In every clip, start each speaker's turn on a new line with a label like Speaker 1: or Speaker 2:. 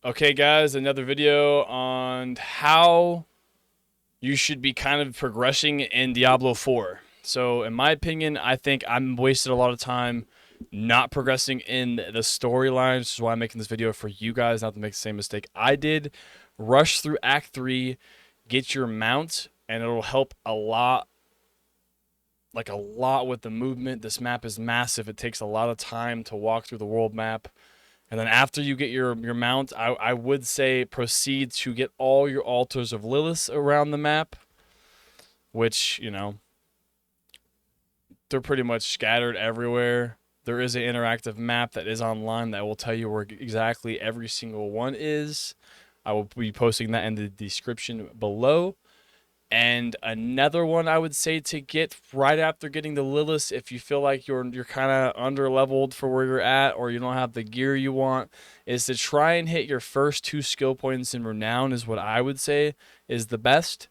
Speaker 1: Okay, guys, another video on how you should be kind of progressing in Diablo 4. So, in my opinion, I think I'm wasted a lot of time not progressing in the storyline, which is why I'm making this video for you guys not to make the same mistake I did. Rush through Act 3, get your mount, and it'll help a lot, like a lot with the movement. This map is massive. It takes a lot of time to walk through the world map. And then after you get your mount, I would say proceed to get all your altars of Lilith around the map, which, they're pretty much scattered everywhere. There is an interactive map that is online that will tell you where exactly every single one is. I will be posting that in the description below. And another one I would say to get right after getting the Lilith, if you feel like you're kind of under leveled for where you're at, or you don't have the gear you want, is to try and hit your first 2 skill points in Renown. Is what I would say is the best,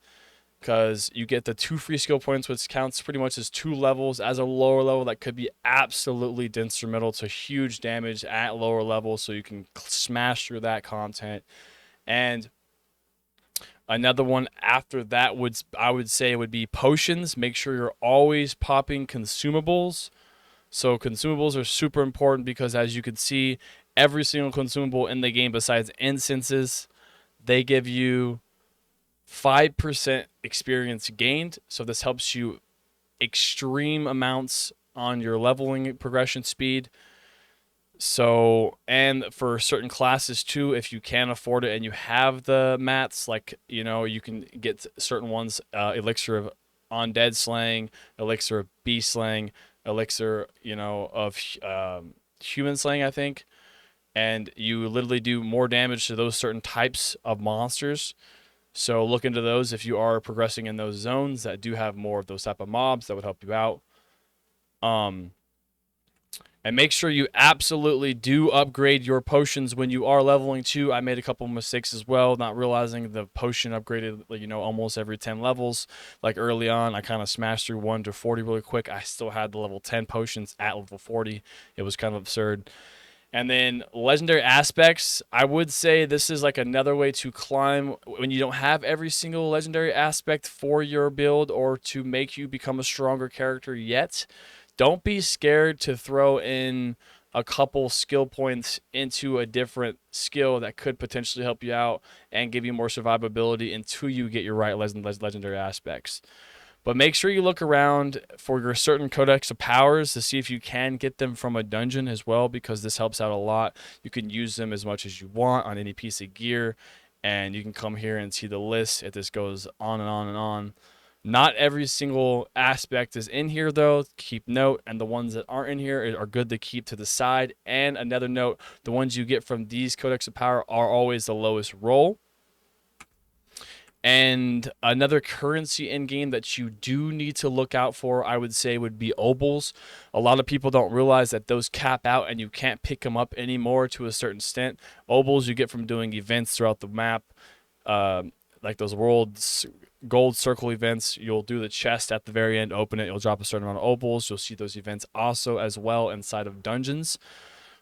Speaker 1: because you get the 2 free skill points, which counts pretty much as 2 levels. As a lower level, that could be absolutely instrumental to huge damage at lower levels, so you can smash through that content. And another one after that I would say would be potions. Make sure you're always popping consumables. So consumables are super important because, as you can see, every single consumable in the game besides incenses, they give you 5% experience gained. So this helps you extreme amounts on your leveling progression speed. So, and for certain classes too, if you can afford it and you have the mats, like, you can get certain ones, elixir of undead slaying, elixir of beast slaying, elixir, of human slaying, I think. And you literally do more damage to those certain types of monsters. So look into those if you are progressing in those zones that do have more of those type of mobs that would help you out. And make sure you absolutely do upgrade your potions when you are leveling too. I made a couple mistakes as well, not realizing the potion upgraded, almost every 10 levels. Like early on, I kind of smashed through 1 to 40 really quick. I still had the level 10 potions at level 40. It was kind of absurd. And then legendary aspects, I would say this is like another way to climb when you don't have every single legendary aspect for your build or to make you become a stronger character yet. Don't be scared to throw in a couple skill points into a different skill that could potentially help you out and give you more survivability until you get your right legendary aspects. But make sure you look around for your certain codex of powers to see if you can get them from a dungeon as well, because this helps out a lot. You can use them as much as you want on any piece of gear, and you can come here and see the list if this goes on and on and on. Not every single aspect is in here, though. Keep note, and the ones that aren't in here are good to keep to the side. And another note, the ones you get from these codex of power are always the lowest roll. And another currency in game that you do need to look out for, I would say, would be obols. A lot of people don't realize that those cap out and you can't pick them up anymore to a certain extent. Obols you get from doing events throughout the map, like those world's gold circle events. You'll do the chest at the very end, open it, you'll drop a certain amount of obols. You'll see those events also as well inside of dungeons.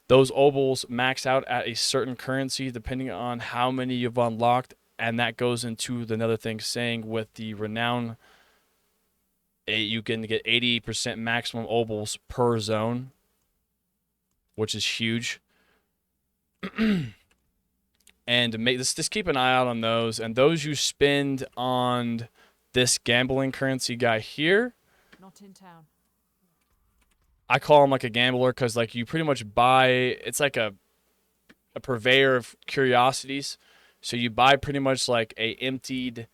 Speaker 1: Those obols max out at a certain currency depending on how many you've unlocked. And that goes into another thing saying with the renown, you can get 80% maximum obols per zone, which is huge. And make this, just keep an eye out on those. And those you spend on this gambling currency guy here.
Speaker 2: Not in town.
Speaker 1: I call him like a gambler because like you pretty much buy, it's like a purveyor of curiosities. So you buy pretty much like a emptied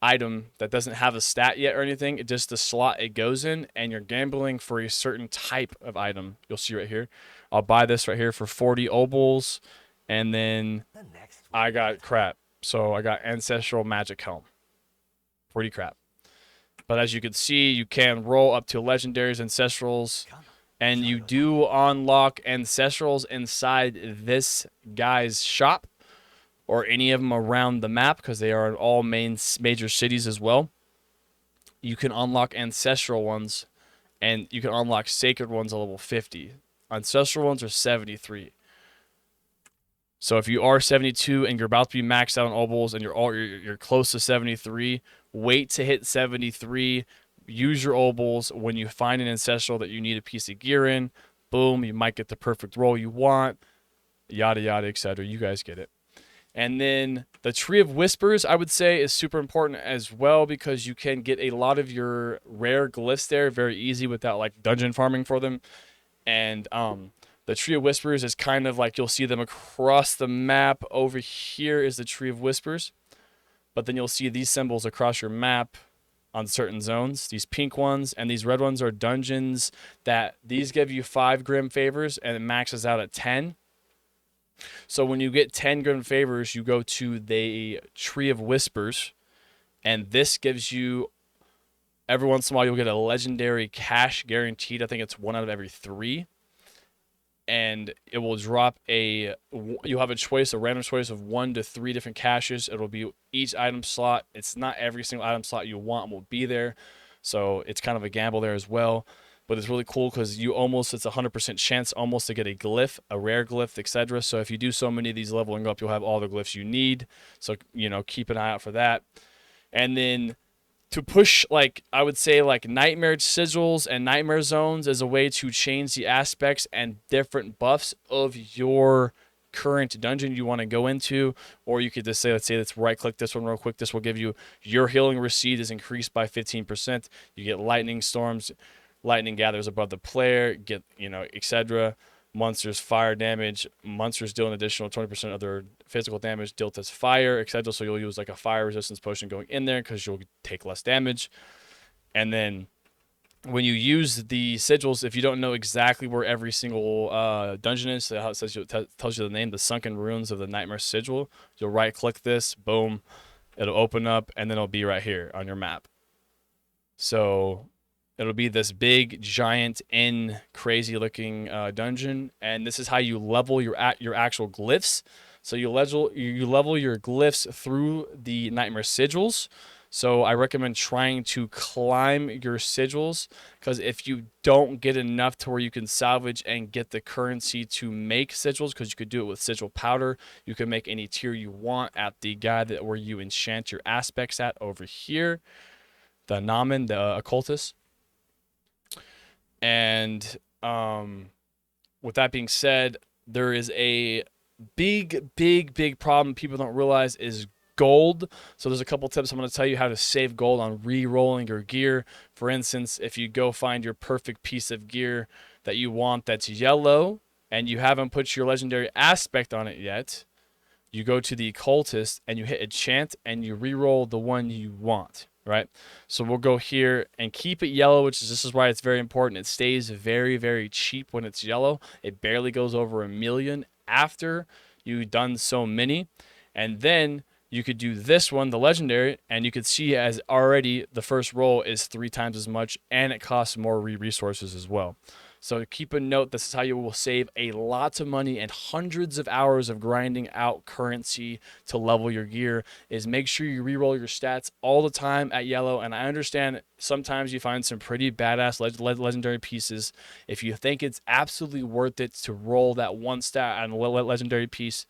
Speaker 1: item that doesn't have a stat yet or anything. It just the slot it goes in, and you're gambling for a certain type of item. You'll see right here. I'll buy this right here for 40 obols, and then I got crap. So I got Ancestral Magic Helm. Pretty crap. But as you can see, you can roll up to legendaries, ancestrals, and you do unlock ancestrals inside this guy's shop, or any of them around the map, because they are in all major cities as well. You can unlock ancestral ones, and you can unlock sacred ones at level 50. Ancestral ones are 73. So if you are 72 and you're about to be maxed out on obols and you're close to 73, wait to hit 73. Use your obols when you find an ancestral that you need a piece of gear in. Boom, you might get the perfect roll you want. Yada yada, etc. You guys get it. And then the Tree of Whispers, I would say, is super important as well because you can get a lot of your rare glyphs there very easy without like dungeon farming for them. And the Tree of Whispers is kind of like you'll see them across the map. Over here is the Tree of Whispers, but then you'll see these symbols across your map on certain zones. These pink ones and these red ones are dungeons that these give you 5 Grim Favors and it maxes out at 10. So when you get 10 Grim Favors, you go to the Tree of Whispers, and this gives you, every once in a while, you'll get a legendary cash guaranteed. I think it's 1 out of every 3. And it will drop you'll have a random choice of 1 to 3 different caches. It'll be each item slot. It's not every single item slot you want will be there. So it's kind of a gamble there as well. But it's really cool because it's a 100% chance almost to get a glyph, a rare glyph, etc. So if you do so many of these leveling up, you'll have all the glyphs you need. So, keep an eye out for that. And then to push, like, I would say, like, Nightmare Sigils and Nightmare Zones as a way to change the aspects and different buffs of your current dungeon you want to go into. Or you could just say, let's right-click this one real quick. This will give you your healing receipt is increased by 15%. You get lightning storms. Lightning gathers above the player, etc. Monsters fire damage. Monsters deal an additional 20% of their physical damage dealt as fire, etc. So you'll use like a fire resistance potion going in there because you'll take less damage. And then when you use the sigils, if you don't know exactly where every single dungeon is, so how it says tells you the name, the Sunken Ruins of the Nightmare Sigil, you'll right-click this, boom, it'll open up, and then it'll be right here on your map. So it'll be this big, giant, crazy looking dungeon, and this is how you level your actual glyphs. So you level your glyphs through the Nightmare Sigils. So I recommend trying to climb your sigils, because if you don't get enough to where you can salvage and get the currency to make sigils, because you could do it with sigil powder, you can make any tier you want at the guy where you enchant your aspects at over here, the Namen, the occultist. And with that being said, there is a big problem people don't realize is gold. So there's a couple tips I'm going to tell you how to save gold on re-rolling your gear. For instance, if you go find your perfect piece of gear that you want that's yellow and you haven't put your legendary aspect on it yet, you go to the occultist and you hit enchant and you re-roll the one you want. Right, so we'll go here and keep it yellow, this is why it's very important. It stays very, very cheap when it's yellow. It barely goes over 1 million after you've done so many. And then you could do this one, the legendary, and you could see as already the first roll is 3 times as much, and it costs more resources as well. So keep a note, this is how you will save a lot of money and hundreds of hours of grinding out currency to level your gear, is make sure you reroll your stats all the time at yellow. And I understand sometimes you find some pretty badass legendary pieces. If you think it's absolutely worth it to roll that 1 stat on a legendary piece,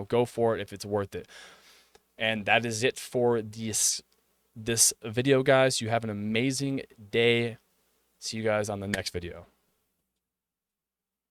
Speaker 1: go for it if it's worth it. And that is it for this video, guys. You have an amazing day. See you guys on the next video.